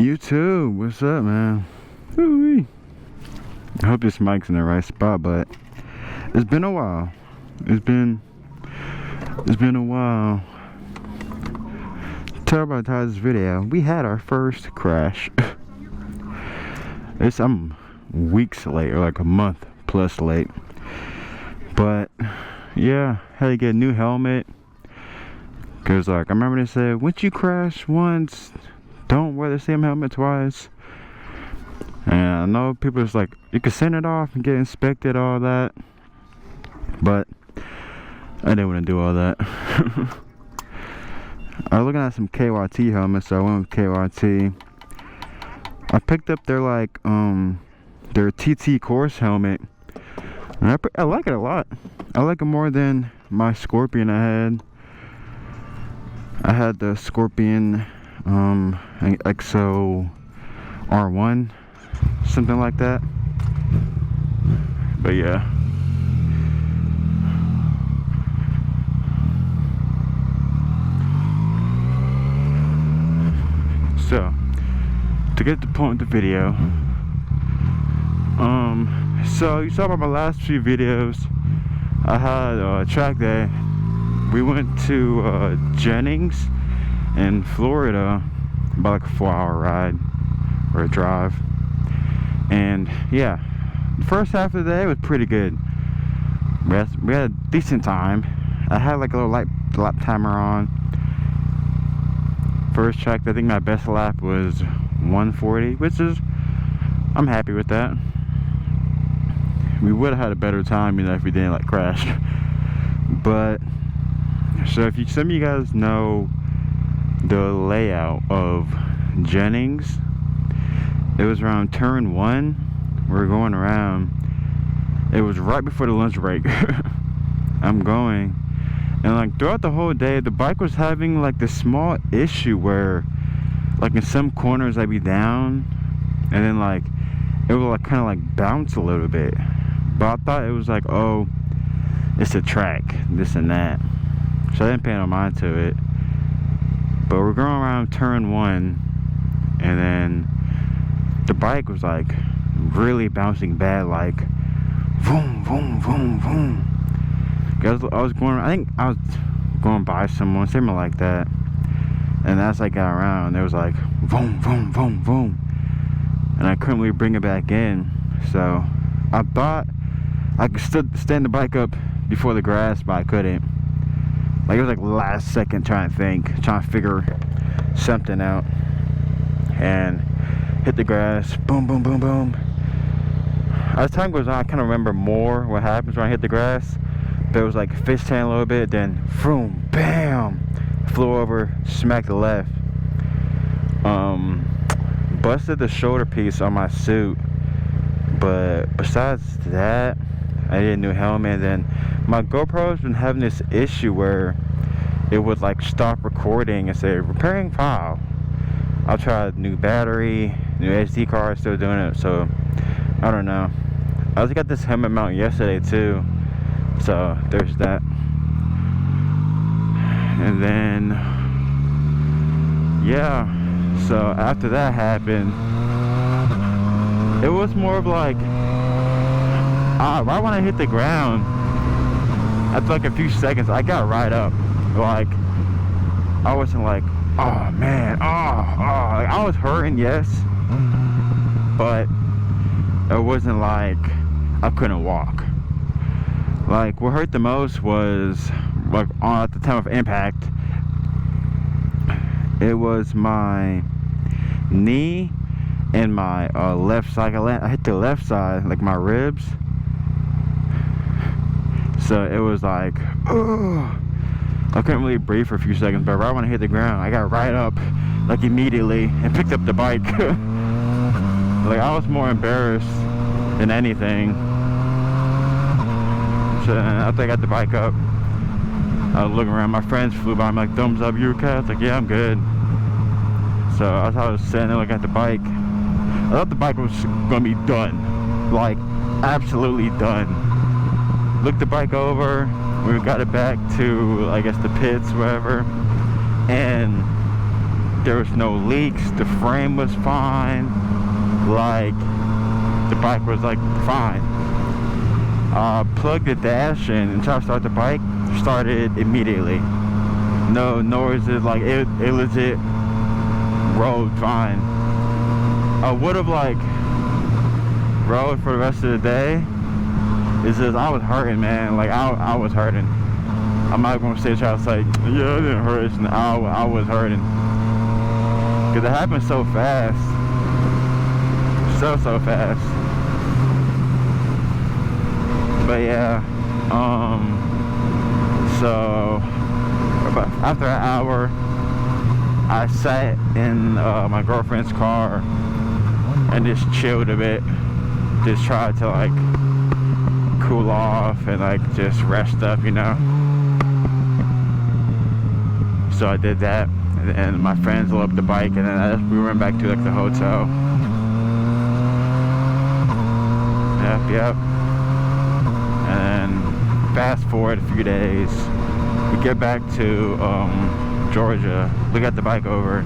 YouTube, what's up, man? Woo-wee. I hope this mic's in the right spot, but it's been a while. It's been a while. Tell about this video. We had our first crash. I'm weeks late, or like a month plus late. But yeah, had to get a new helmet. Cause like I remember they said, once you crash once, don't wear the same helmet twice. And I know people is like, you can send it off and get inspected, all that. But I didn't want to do all that. I was looking at some KYT helmets, so I went with KYT. I picked up their their TT course helmet, and I like it a lot. I like it more than my Scorpion I had. I had the Scorpion XO R1, something like that. But yeah. So, to get to the point of the video, so you saw by my last few videos, I had a track day. We went to Jennings in Florida, about like a 4-hour ride or a drive. And yeah, the first half of the day was pretty good. We had a decent time. I had like a little lap timer on. First track, I think my best lap was 140, which is, I'm happy with that. We would have had a better time, you know, if we didn't like crash. But so if some of you guys know the layout of Jennings, it was around turn 1. We were going around. It was right before the lunch break. I'm going, and like throughout the whole day, the bike was having like this small issue where, like in some corners I'd be down, and then like it would like kind of like bounce a little bit. But I thought it was like, oh, it's a track, this and that. So I didn't pay no mind to it. But we're going around turn 1, and then the bike was like really bouncing bad, like boom, boom, boom, boom. I think I was going by someone, something like that. And as I got around, it was like boom, boom, boom, boom, and I couldn't really bring it back in. So I thought I could stand the bike up before the grass, but I couldn't. Like it was like last second trying to figure something out, and hit the grass, boom, boom, boom, boom. As time goes on, I kind of remember more what happens when I hit the grass. But it was like fishtail a little bit, then vroom, bam, flew over, smacked the left. Busted the shoulder piece on my suit, but besides that, I did a new helmet. And then my GoPro's been having this issue where it would like stop recording and say repairing file. I'll try a new battery, new SD card, still doing it. So I don't know. I also got this helmet mount yesterday too, so there's that. And then yeah, so after that happened, it was more of like right when I hit the ground, after like a few seconds, I got right up. Like I wasn't like, oh man, like, I was hurting, yes, but it wasn't like I couldn't walk. Like what hurt the most was like at the time of impact, it was my knee and my left side. I hit the left side, like my ribs. So it was like, oh, I couldn't really breathe for a few seconds. But right when I hit the ground, I got right up, like immediately, and picked up the bike. Like I was more embarrassed than anything. So after I got the bike up, I was looking around. My friends flew by. I'm like, thumbs up, you okay? I was like, yeah, I'm good. So I was sitting there looking at the bike. I thought the bike was gonna be done, like absolutely done. Looked the bike over. We got it back to, I guess, the pits, wherever, and There was no leaks. The frame was fine. Like, the bike was like fine. Plugged the dash in and tried to start the bike. Started immediately. No noises. Like, it legit rode fine. I would have like rode for the rest of the day. It's just I was hurting, man. Like, I was hurting. I'm not gonna say try to say, yeah, it didn't hurt. I was hurting. Cause it happened so fast. So fast. But yeah, so about after an hour, I sat in my girlfriend's car and just chilled a bit. Just tried to like cool off and like just rest up, you know. So I did that, and then my friends loaded up the bike, and then we went back to like the hotel. Yep. And then fast forward a few days, we get back to Georgia. We got the bike over.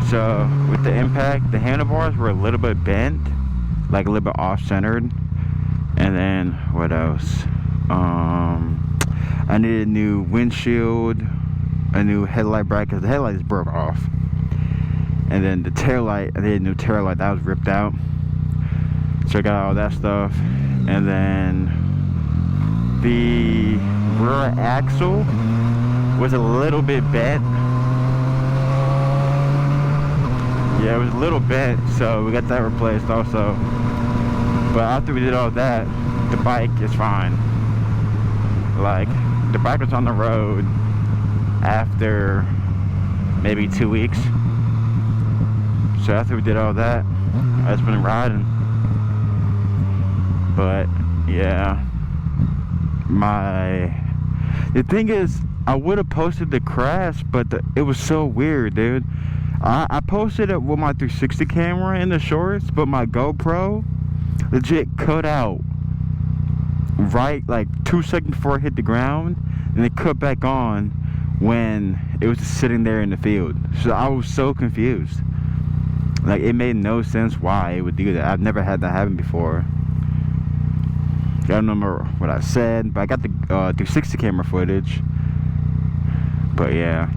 So with the impact, the handlebars were a little bit bent, like a little bit off-centered. And then what else? I needed a new windshield, a new headlight bracket. The headlight just broke off. And then the taillight, I needed a new taillight that was ripped out. So I got all that stuff. And then the rear axle was a little bit bent. Yeah, it was a little bent, so we got that replaced also. But after we did all that, the bike is fine. Like, the bike was on the road after maybe 2 weeks. So after we did all that, I just been riding. But yeah, the thing is, I would have posted the crash, but it was so weird, dude. I posted it with my 360 camera in the shorts, but my GoPro legit cut out right like 2 seconds before it hit the ground, and it cut back on when it was just sitting there in the field. So I was so confused. Like, it made no sense why it would do that. I've never had that happen before. I don't remember what I said, but I got the 360 camera footage. But yeah,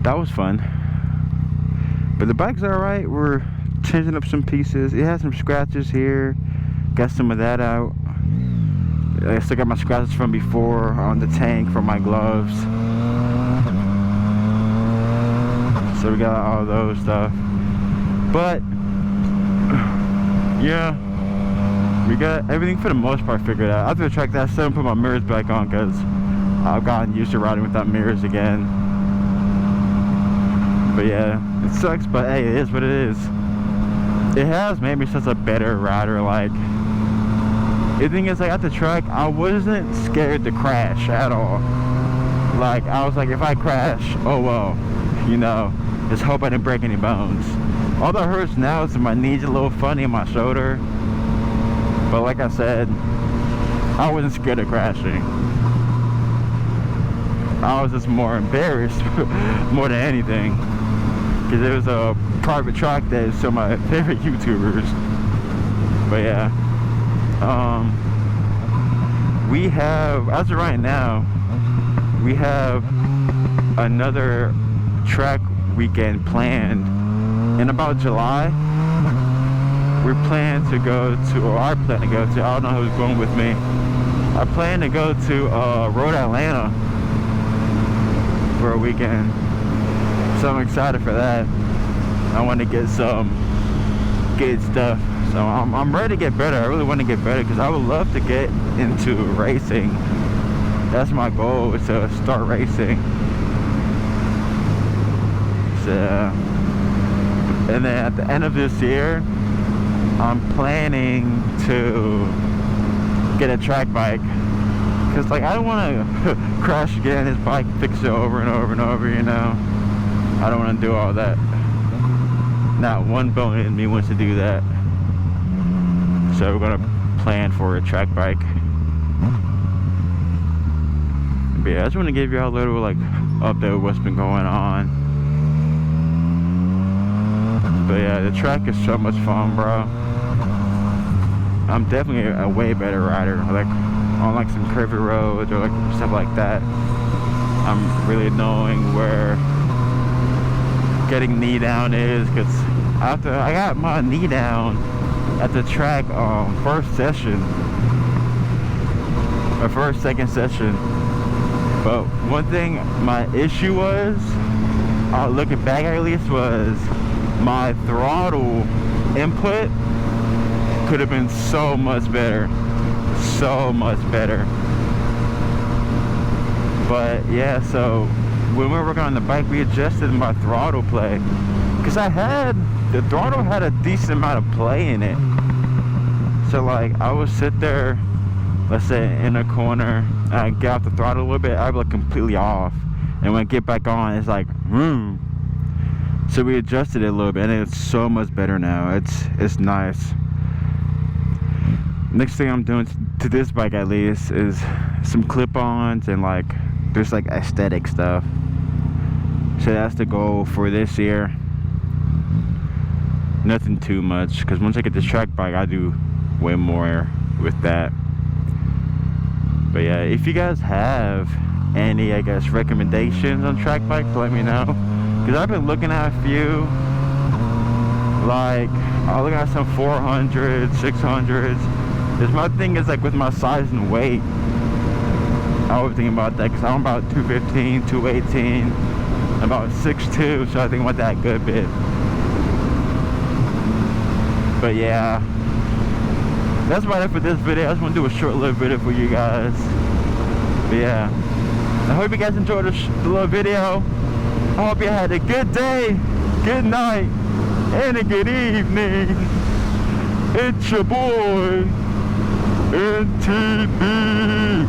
that was fun. But the bike's alright. We're changing up some pieces. It has some scratches here. Got some of that out. I still got my scratches from before on the tank from my gloves. So we got all those stuff. But yeah, we got everything for the most part figured out. After the track, that I still put my mirrors back on because I've gotten used to riding without mirrors again. But yeah, it sucks, but hey, it is what it is. It has made me such a better rider. Like, the thing is, like, at the track, I wasn't scared to crash at all. Like, I was like, if I crash, oh well, you know, just hope I didn't break any bones. All that hurts now is my knees a little funny in my shoulder. But like I said, I wasn't scared of crashing. I was just more embarrassed more than anything, because it was a private track day, so my favorite YouTubers. But yeah, we have, as of right now, we have another track weekend planned in about July. We plan to go to, or I plan to go to, I don't know who's going with me. I plan to go to Road Atlanta for a weekend. So I'm excited for that. I want to get some good stuff. So I'm ready to get better. I really want to get better because I would love to get into racing. That's my goal, is to start racing. So, and then at the end of this year, I'm planning to get a track bike, because like I don't want to crash again this bike, fix it over and over and over, you know. I don't want to do all that. Not one bone in me wants to do that. So we're gonna plan for a track bike. But yeah, I just want to give y'all a little like update with what's been going on. But yeah, the track is so much fun, bro. I'm definitely a way better rider, like on like some curvy roads or like stuff like that. I'm really knowing where getting knee down is, because after I got my knee down at the track first session or second session. But one thing my issue was, looking back at least, was my throttle input could have been so much better, so much better. But yeah, so when we were working on the bike, we adjusted my throttle play, because the throttle had a decent amount of play in it. So like I would sit there, let's say in a corner, and I get off the throttle a little bit, I'd be like completely off, and when I get back on, it's like vroom. So we adjusted it a little bit, and it's so much better now. It's nice. Next thing I'm doing to this bike, at least, is some clip-ons and like there's like aesthetic stuff. So that's the goal for this year. Nothing too much, because once I get this track bike, I do way more with that. But yeah, if you guys have any, I guess, recommendations on track bikes, let me know, because I've been looking at a few. Like I'm looking at some 400s, 600s. Because my thing is, like, with my size and weight, I was thinking about that, because I'm about 215, 218, about 6'2", so I think about that good bit. But yeah, that's about it for this video. I just want to do a short little video for you guys. But yeah, I hope you guys enjoyed the little video. I hope you had a good day, good night, and a good evening. It's your boy, NTB.